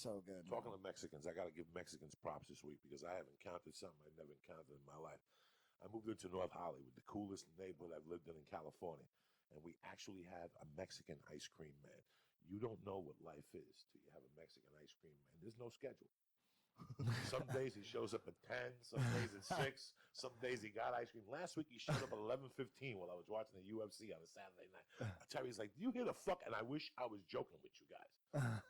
so good. Talking to Mexicans, I got to give Mexicans props this week because I have encountered something I've never encountered in my life. I moved into North Hollywood, the coolest neighborhood I've lived in California, and we actually have a Mexican ice cream man. You don't know what life is till you have a Mexican ice cream man. There's no schedule. Some days he shows up at 10, some days at 6, some days he got ice cream. Last week he showed up at 11:15 while I was watching the UFC on a Saturday night. I tell you, he's like, do you hear the fuck? And I wish I was joking with you guys.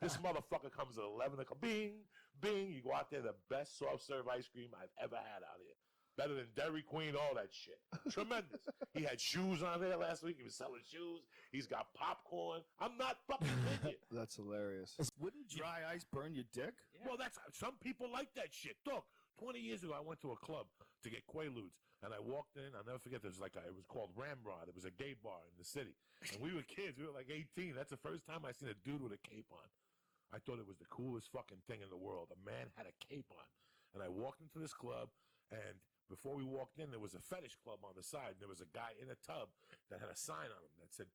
This motherfucker comes at 11 o'clock. Bing, bing. You go out there, the best soft serve ice cream I've ever had out here. Better than Dairy Queen, all that shit. Tremendous. He had shoes on there last week. He was selling shoes. He's got popcorn. I'm not fucking kidding you. That's hilarious. Wouldn't dry ice burn your dick? Yeah. Well, that's some people like that shit. Look, 20 years ago, I went to a club to get Quaaludes, and I walked in. I'll never forget. There was it was called Ramrod. It was a gay bar in the city, and we were kids. We were like 18. That's the first time I seen a dude with a cape on. I thought it was the coolest fucking thing in the world. A man had a cape on, and I walked into this club, and before we walked in, there was a Fetish Club on the side, and there was a guy in a tub that had a sign on him that said,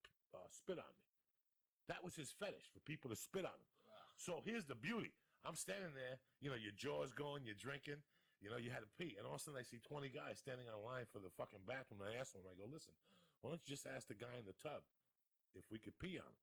spit on me. That was his fetish, for people to spit on him. Wow. So here's the beauty. I'm standing there, your jaw's going, you're drinking, you had to pee. And all of a sudden I see 20 guys standing on line for the fucking bathroom, and I asked one, I go, listen, why don't you just ask the guy in the tub if we could pee on him?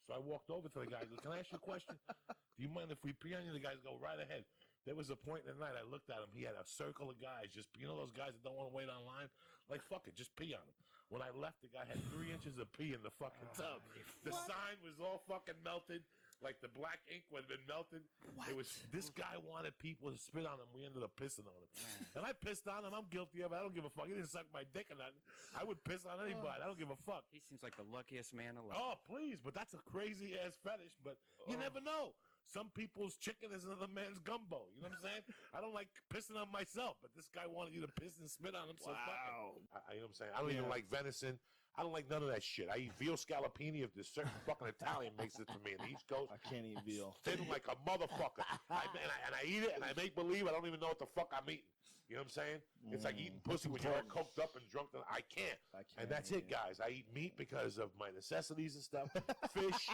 So I walked over to the guy, I go, can I ask you a question? Do you mind if we pee on you? The guys go, right ahead. There was a point in the night I looked at him. He had a circle of guys. Just, those guys that don't want to wait online? Like, fuck it, just pee on him. When I left, the guy had 3 inches of pee in the fucking tub. The sign was all fucking melted. Like the black ink had been melted. What? It was, this guy wanted people to spit on him. We ended up pissing on him. And I pissed on him. I'm guilty of it. I don't give a fuck. He didn't suck my dick or nothing. I would piss on anybody. I don't give a fuck. He seems like the luckiest man alive. Oh, please. But that's a crazy ass fetish. But you never know. Some people's chicken is another man's gumbo. You know what I'm saying? I don't like pissing on myself, but this guy wanted you to piss and spit on him. So wow. You know what I'm saying? I don't even like venison. I don't like none of that shit. I eat veal scallopini if this certain fucking Italian makes it for me in the East Coast. I can't eat veal. Thin like a motherfucker. I eat it, and I make believe I don't even know what the fuck I'm eating. You know what I'm saying? It's like eating pussy when you're all coked up and drunk. I can't. And that's it, guys. I eat meat because of my necessities and stuff. Fish,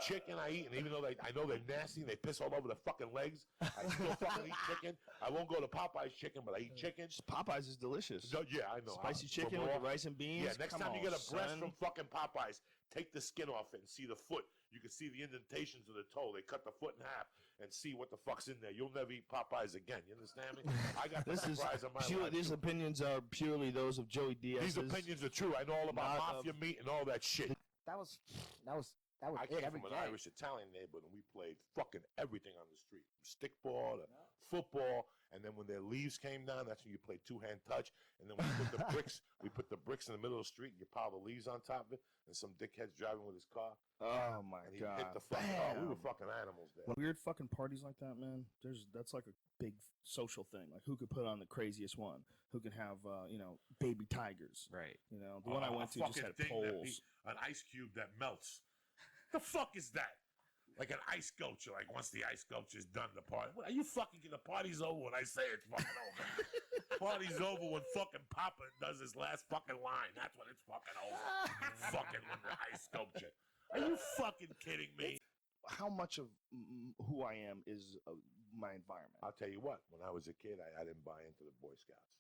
chicken I eat, and even though I know they're nasty and they piss all over the fucking legs, I still fucking eat chicken. I won't go to Popeye's chicken, but I eat chicken. Popeyes is delicious. No, yeah, I know. Spicy chicken with rice and beans. Yeah, next time you get a breast from fucking Popeyes, take the skin off it and see the foot. You can see the indentations of the toe. They cut the foot in half and see what the fuck's in there. You'll never eat Popeyes again. You understand me? I got the surprise of my life. These opinions are purely those of Joey Diaz. These opinions are true. I know all about mafia meat and all that shit. That was I came every from an day. Irish Italian neighborhood, and we played fucking everything on the street, from stickball to football. And then when their leaves came down, that's when you played two-hand touch. And then we put the bricks. We put the bricks in the middle of the street, and you pile the leaves on top of it. And some dickhead's driving with his car. Oh my god! Hit the fucking. We were fucking animals there. Weird fucking parties like that, man. That's like a big social thing. Like who could put on the craziest one? Who can have baby tigers? Right. The one I went to just had poles. An ice cube that melts. The fuck is that? Like an ice sculpture. Like once the ice sculpture is done, the party. What, are you fucking? The party's over when I say it's fucking over. Party's over when fucking Papa does his last fucking line. That's when it's fucking over. Fucking with the ice sculpture. Are you fucking kidding me? How much of who I am is my environment? I'll tell you what. When I was a kid, I didn't buy into the Boy Scouts.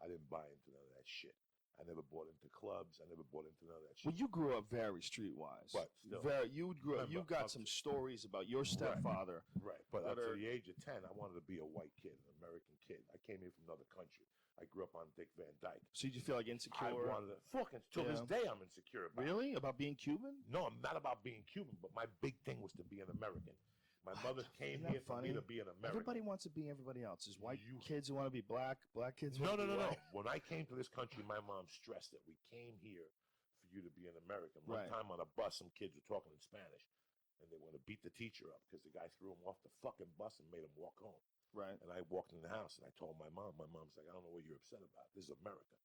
I didn't buy into none of that shit. I never bought into clubs. I never bought into none of that shit. Well, you grew up very streetwise. But still. You got some stories about your stepfather. Right. But up to the age of 10, I wanted to be a white kid, an American kid. I came here from another country. I grew up on Dick Van Dyke. So you feel like insecure? I wanted to. Fucking, till this day, I'm insecure about it. Really? About being Cuban? No, I'm not about being Cuban, but my big thing was to be an American. My mother came here for me to be an American. Everybody wants to be everybody else. There's white kids who want to be black kids want to be white. No. When I came to this country, my mom stressed that we came here for you to be an American. One time on a bus, some kids were talking in Spanish, and they wanted to beat the teacher up because the guy threw him off the fucking bus and made him walk home. Right. And I walked in the house, and I told my mom. My mom's like, I don't know what you're upset about. This is America.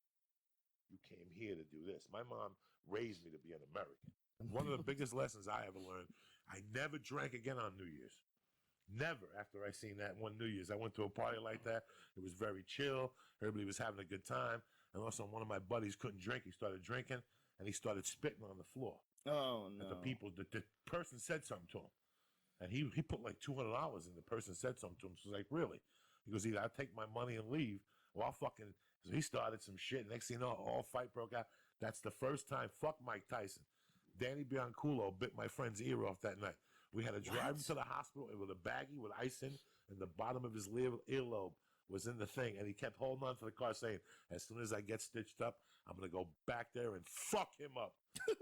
You came here to do this. My mom raised me to be an American. One of the biggest lessons I ever learned, I never drank again on New Year's. Never after I seen that one New Year's. I went to a party like that. It was very chill. Everybody was having a good time. And also one of my buddies couldn't drink. He started drinking, and he started spitting on the floor. Oh, no. And the person said something to him. And he put like $200 in. The person said something to him. So he's like, really? He goes, either I'll take my money and leave, or I'll fucking. So he started some shit. Next thing you know, all fight broke out. That's the first time. Fuck Mike Tyson. Danny Bianculo bit my friend's ear off that night. We had to drive him to the hospital with a baggie with ice in, and the bottom of his earlobe was in the thing. And he kept holding on to the car saying, as soon as I get stitched up, I'm going to go back there and fuck him up.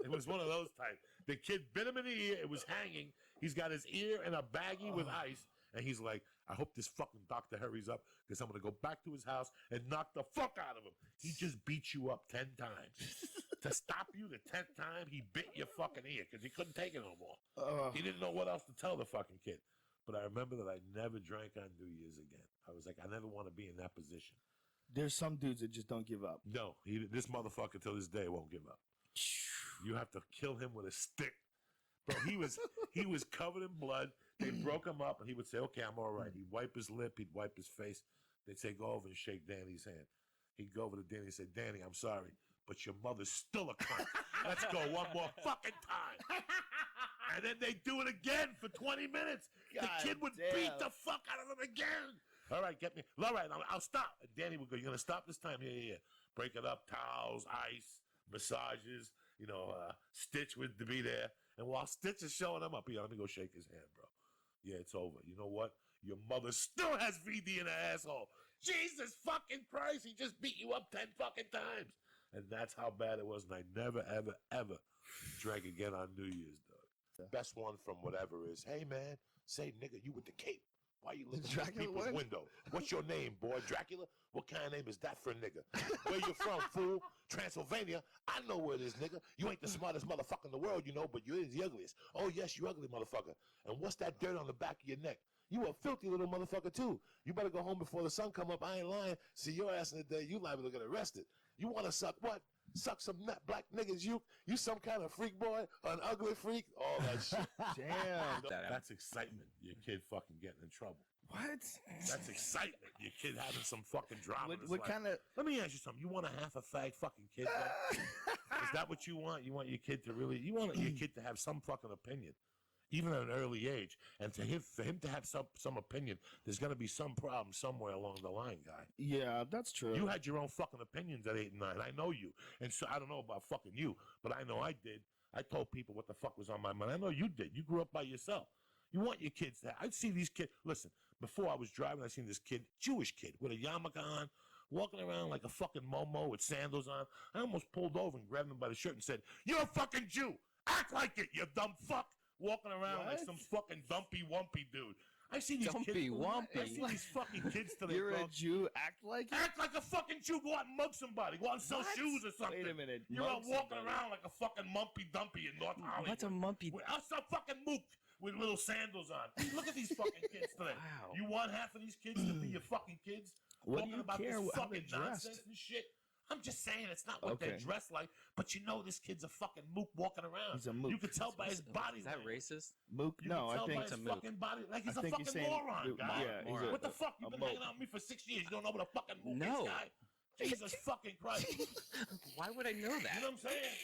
It was one of those types. The kid bit him in the ear. It was hanging. He's got his ear in a baggie with ice. And he's like, I hope this fucking doctor hurries up because I'm going to go back to his house and knock the fuck out of him. He just beat you up 10 times. To stop you the 10th time, he bit your fucking ear because he couldn't take it no more. He didn't know what else to tell the fucking kid. But I remember that I never drank on New Year's again. I was like, I never want to be in that position. There's some dudes that just don't give up. No, this motherfucker till this day won't give up. You have to kill him with a stick. Bro, he was covered in blood. They broke him up, and he would say, okay, I'm all right. He'd wipe his lip. He'd wipe his face. They'd say, go over and shake Danny's hand. He'd go over to Danny and say, Danny, I'm sorry, but your mother's still a cunt. Let's go one more fucking time. And then they'd do it again for 20 minutes. The kid would beat the fuck out of him again. All right, get me. All right, I'll stop. And Danny would go, you're going to stop this time? Yeah. Break it up, towels, ice, massages, Stitch would be there. And while Stitch is showing him up, let me go shake his hand, bro. Yeah, it's over. You know what? Your mother still has VD in her asshole. Jesus fucking Christ, he just beat you up 10 fucking times. And that's how bad it was. And I never, ever, ever drank again on New Year's, dog. The best one from whatever is, hey, man, say, nigga, you with the cape. Why you looking at people's window? What's your name, boy? Dracula? What kind of name is that for a nigga? Where you from, fool? Transylvania? I know where it is, nigga. You ain't the smartest motherfucker in the world, but you is the ugliest. Oh, yes, you ugly motherfucker. And what's that dirt on the back of your neck? You a filthy little motherfucker, too. You better go home before the sun come up. I ain't lying. See your ass in the day, you liable to get arrested. You want to suck what? Suck some nut black niggas. You some kind of freak boy? An ugly freak? All that shit. Damn. That's excitement. Your kid fucking getting in trouble. What? That's excitement. Your kid having some fucking drama. What kind of... Let me ask you something. You want a half a fag fucking kid, though? Is that what you want? You want your kid to really... You want your kid to have some fucking opinion, even at an early age. And for him to have some opinion, there's going to be some problem somewhere along the line, guy. Yeah, that's true. You had your own fucking opinions at 8 and 9. I know you. And so I don't know about fucking you, but I know I did. I told people what the fuck was on my mind. I know you did. You grew up by yourself. You want your kids to... I'd see these kids... Listen, before I was driving, I seen this kid, Jewish kid, with a yarmulke on, walking around like a fucking Momo with sandals on. I almost pulled over and grabbed him by the shirt and said, you're a fucking Jew. Act like it, you dumb fuck. Walking around like some fucking dumpy-wumpy dude. I see these kids... I see these fucking kids today, You're a Jew, act like it? Act like a fucking Jew. Go out and mug somebody. Go out and sell shoes or something. Wait a minute. You're out walking around like a fucking mumpy-dumpy in North Hollywood. What's a mumpy? That's a fucking mook with little sandals on. Look at these fucking kids today. Wow. You want half of these kids to be your fucking kids? What talking do you about care this how fucking they're nonsense dressed? and shit? I'm just saying it's not what they're dressed like, but this kid's a fucking mook walking around. He's a mook. You can tell by his body. Is that racist? Mook? You No, can tell I think by it's his a mook. fucking body. Like he's I a think you're fucking saying moron, guy. Yeah, he's What the fuck? You've been hanging out with me for 6 years. You don't know what a fucking mook is, guy? Jesus fucking Christ. Why would I know that? You know what I'm saying?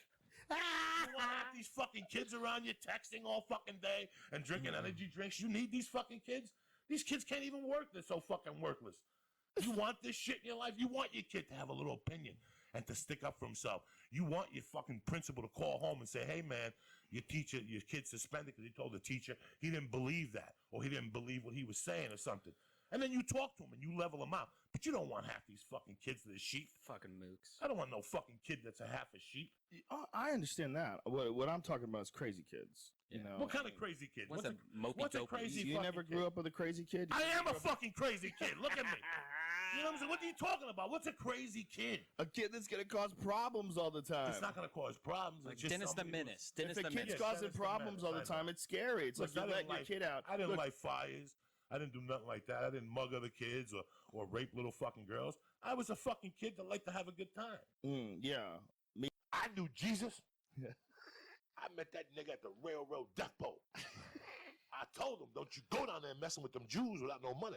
You want to have these fucking kids around you texting all fucking day and drinking energy drinks? You need these fucking kids? These kids can't even work. They're so fucking worthless. You want this shit in your life? You want your kid to have a little opinion and to stick up for himself. You want your fucking principal to call home and say, hey, man, your kid's suspended because he told the teacher he didn't believe that or he didn't believe what he was saying or something. And then you talk to him and you level him out. But you don't want half these fucking kids that are sheep. Fucking mooks. I don't want no fucking kid that's a half a sheep. I understand that. What I'm talking about is crazy kids. You know, What kind of crazy kid? What's a mopey what's a dopey? crazy you never fucking grew kid? up with a crazy kid? I am a fucking crazy kid. Look at me. You know what I'm saying? What are you talking about? What's a crazy kid? A kid that's going to cause problems all the time. It's not going to cause problems. Like It's just Dennis the somebody who- Menace. Dennis If the a kid's Menace. causing Dennis the problems Menace, all the I know. time, it's scary. It's Look, like you let your kid out. I didn't Look, light fires. I didn't do nothing like that. I didn't mug other kids or rape little fucking girls. I was a fucking kid that liked to have a good time. Yeah. I knew Jesus. Yeah. I met that nigga at the railroad depot. I told him, don't you go down there messing with them Jews without no money.